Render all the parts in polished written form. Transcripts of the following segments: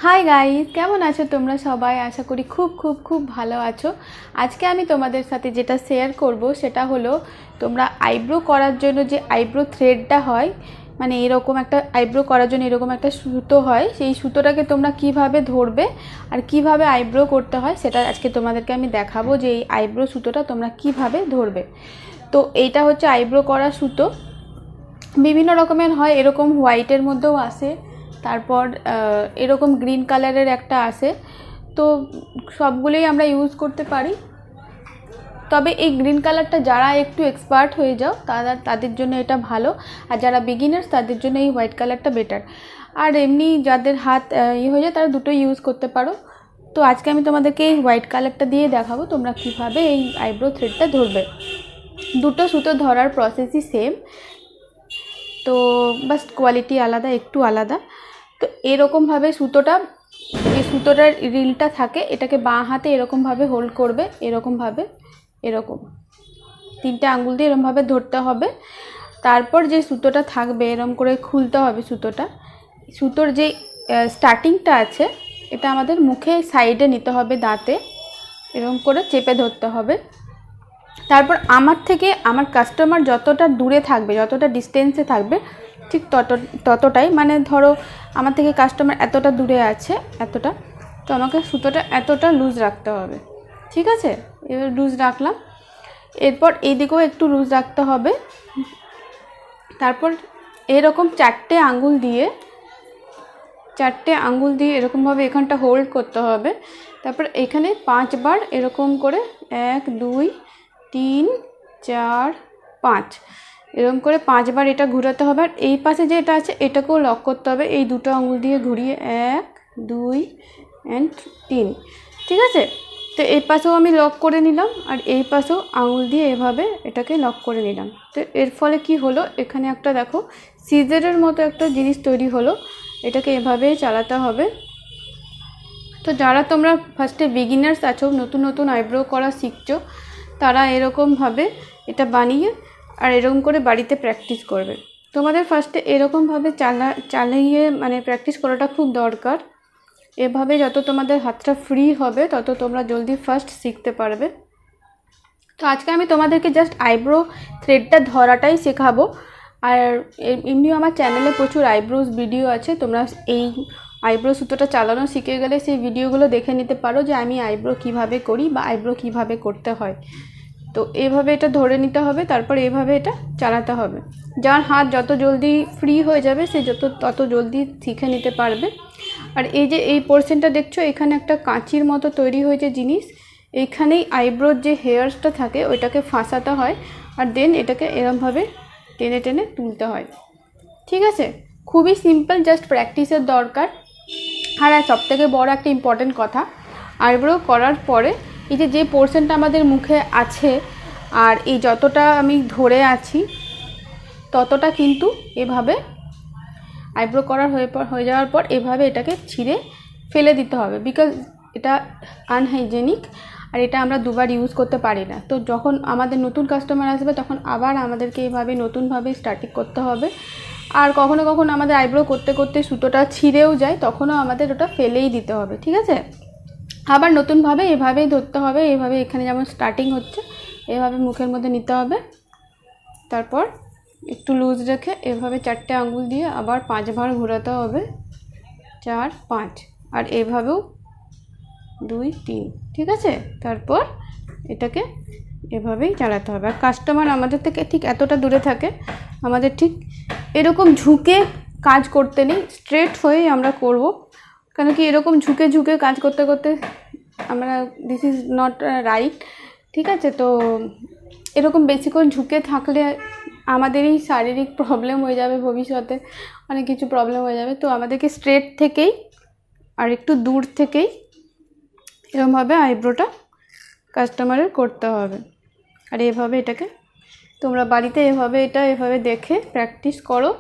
High guys केमन आछो तोमरा सबाई आशा करी खूब खूब खूब भालो आछो। आज के आमी तोमादेर साथे जेटा शेयर करब सेटा हलो तोमरा आईब्रो करार जोन्नो जे आईब्रो थ्रेडटा हय माने एरकम एकटा आईब्रो करार जोन्नो एरकम एकटा सुतो हय सेई सुतोटाके तोमरा किभाबे धरबे आर किभाबे आईब्रो करते हय सेटा आजके तोमादेरके आमी देखाबो जे एई आईब्रो सुतोटा तोमरा किभाबे धरबे। तो एइटा हच्छे आईब्रो करा सुतो विभिन्न रकमेर हय एरकम व्हाइटेर मध्येও आछे तारपर एरकम ग्रीन कालारेर एकटा आछे तो सबगुलोई आमरा यूज करते पारी। तबे এই গ্রিন কালারটা যারা একটু এক্সপার্ট হয়ে যাও তাদের জন্য এটা ভালো আর যারা বিগিনার্স তাদের জন্য এই হোয়াইট কালারটা বেটার। আর এমনি যাদের হাত হয়ে যায় তারা দুটোই ইউজ করতে পারো। তো আজকে আমি তোমাদেরকে এই হোয়াইট কালারটা দিয়ে দেখাবো তোমরা কিভাবে এই আইব্রো থ্রেডটা ধরবে। দুটো সুতো ধরার প্রসেসই সেম, তো বাস কোয়ালিটি আলাদা একটু আলাদা। তো এরকম ভাবে সুতোটা যে সুতোটার রিলটা থাকে এটাকে বাঁ হাতে এরকম ভাবে হোল্ড করবে, এরকম ভাবে এরকম তিনটে আঙ্গুল দিয়ে এরকম ভাবে ধরতে হবে। তারপর যে সুতোটা থাকবে এরকম করে খুলতে হবে সুতোটা। সুতোর যে স্টার্টিংটা আছে এটা আমাদের মুখে সাইডে নিতে হবে, দাঁতে এরকম করে চেপে ধরতে হবে। তারপর আমার থেকে আমার কাস্টমার যতটা দূরে থাকবে যতটা ডিস্টেন্সে থাকবে ঠিক ততটাই, মানে ধরো আমার থেকে কাস্টমার এতটা দূরে আছে এতটা, তো আমাকে সুতোটা এতটা লুজ রাখতে হবে। ঠিক আছে, এবার লুজ রাখলাম। এরপর এই দিকেও একটু লুজ রাখতে হবে। তারপর এরকম চারটে আঙ্গুল দিয়ে এরকমভাবে এখানটা হোল্ড করতে হবে। তারপর এখানে 5 বার এরকম করে 1 2 3 4 5 এরকম করে 5 বার এটা ঘোরাতে হবে। আর এই পাশে যেটা আছে এটাকেও লক করতে হবে এই দুটো আঙ্গুল দিয়ে ঘুরিয়ে 1 2 and 3। ঠিক আছে, তো এই পাশেও আমি লক করে নিলাম আর এই পাশেও আঙ্গুল দিয়ে এভাবে এটাকে লক করে নিলাম। তো এর ফলে কি হলো, এখানে একটা দেখো সিজারের মতো একটা জিনিস তৈরি হলো। এটাকে এভাবেই চালাতে হবে। তো যারা তোমরা ফার্স্টে বিগিনার্স আছো, নতুন নতুন আইব্রো করা শিখছো, তারা এরকমভাবে এটা বানিয়ে আর এরকম করে বাড়িতে প্র্যাকটিস করবে। তোমাদের ফার্স্টে এরকমভাবে চালিয়ে মানে প্র্যাকটিস করাটা খুব দরকার। এভাবে যত তোমাদের হাতটা ফ্রি হবে তত তোমরা জলদি ফার্স্ট শিখতে পারবে। তো আজকে আমি তোমাদেরকে জাস্ট আইব্রো থ্রেডটা ধরাটাই শেখাবো। আর এমনিও আমার চ্যানেলে প্রচুর আইব্রোজ ভিডিও আছে, তোমরা এই আইব্রো সুতোটা চালানো শিখে গেলে সেই ভিডিওগুলো দেখে নিতে পারো যে আমি আইব্রো কিভাবে করি বা আইব্রো কিভাবে করতে হয়। তো এইভাবে এটা ধরে নিতে হবে, তারপর এইভাবে এটা চালাতে হবে। যার হাত যত জলদি ফ্রি হয়ে যাবে সে তত জলদি শিখে নিতে পারবে। আর এই যে এই পোর্শনটা দেখছো এখানে একটা কাঁচির মতো তৈরি হয়েছে জিনিস, এইখানেই আইব্রোর যে হেয়ারসটা থাকে ওইটাকে ফাঁসাতে হয় আর দেন এটাকে এরমভাবে টেনে টেনে তুলতে হয়। ঠিক আছে, খুবই সিম্পল, জাস্ট প্র্যাকটিসের দরকার। আর সবথেকে বড় একটা ইম্পর্টেন্ট কথা, আইব্রো করার পরে এই যে পোর্শনটা আমাদের মুখে আছে আর এই যতটা আমি ধরে আছি ততটা কিন্তু এভাবে আইব্রো করার হয়ে যাওয়ার পর এভাবে এটাকে ছিঁড়ে ফেলে দিতে হবে, বিকজ এটা আনহাইজেনিক আর এটা আমরা দুবার ইউজ করতে পারি না। তো যখন আমাদের নতুন কাস্টমার আসবে তখন আবার আমাদেরকে এইভাবে নতুনভাবে স্টার্টিং করতে হবে। আর কখনো কখনো আমাদের আইব্রো করতে করতে সুতোটা ছিঁড়েও যায়, তখনও আমাদের ওটা ফেলেই দিতে হবে। ঠিক আছে, আবার নতুনভাবে এভাবেই ধরতে হবে। এভাবে এখানে যেমন স্টার্টিং হচ্ছে এভাবে মুখের মধ্যে নিতে হবে, তারপর একটু লুজ রেখে এভাবে চারটে আঙ্গুল দিয়ে আবার 5 বার ঘোরাতে হবে, 4 5 আর এভাবেও 2 3। ঠিক আছে, তারপর এটাকে এভাবেই চালাতে হবে। আর কাস্টমার আমাদের থেকে ঠিক এতটা দূরে থাকে, আমাদের ঠিক এরকম ঝুঁকে কাজ করতে নেই, স্ট্রেট হয়েই আমরা করব। কেন কি এরকম ঝুঁকে ঝুঁকে কাজ করতে করতে আমরা দিস ইজ নট রাইট। ঠিক আছে, তো এরকম বেশিক্ষণ ঝুঁকে থাকলে আমাদেরই শারীরিক প্রবলেম হয়ে যাবে, ভবিষ্যতে অনেক কিছু প্রবলেম হয়ে যাবে। তো আমাদেরকে স্ট্রেট থেকেই আর একটু দূর থেকেই এরকমভাবে আইব্রোটা কাস্টমারের করতে হবে। আর এভাবে এটাকে তোমরা বাড়িতে এভাবে দেখে প্র্যাকটিস করো।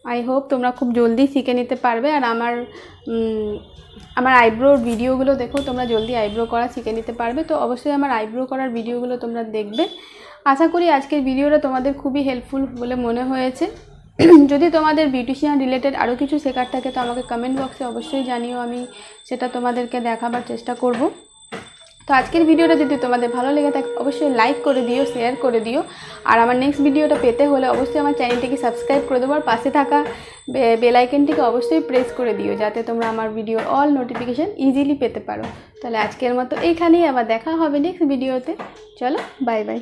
আই হোপ তোমরা খুব জলদি শিখে নিতে পারবে। আর আমার আইব্রোর ভিডিওগুলো দেখো তোমরা জলদি আইব্রো করা শিখে নিতে পারবে। তো অবশ্যই আমার আইব্রো করার ভিডিওগুলো তোমরা দেখবে। আশা করি আজকের ভিডিওটা তোমাদের খুবই হেল্পফুল বলে মনে হয়েছে। যদি তোমাদের বিউটিশিয়ান রিলেটেড আরও কিছু শেখার থাকে তো আমাকে কমেন্ট বক্সে অবশ্যই জানিও, আমি সেটা তোমাদেরকে দেখাবার চেষ্টা করব। তো আজকের ভিডিওটা যদি তোমাদের ভালো লেগে থাকে অবশ্যই লাইক করে দিও, শেয়ার করে দিও। আর আমার নেক্সট ভিডিওটা পেতে হলে অবশ্যই আমার চ্যানেলটিকে সাবস্ক্রাইব করে দেবো, আর পাশে থাকা বেল আইকনটিকে অবশ্যই প্রেস করে দিও, যাতে তোমরা আমার ভিডিওর অল নোটিফিকেশান ইজিলি পেতে পারো। তাহলে আজকের মতো এইখানেই, আবার দেখা হবে নেক্সট ভিডিওতে। চলো, বাই বাই।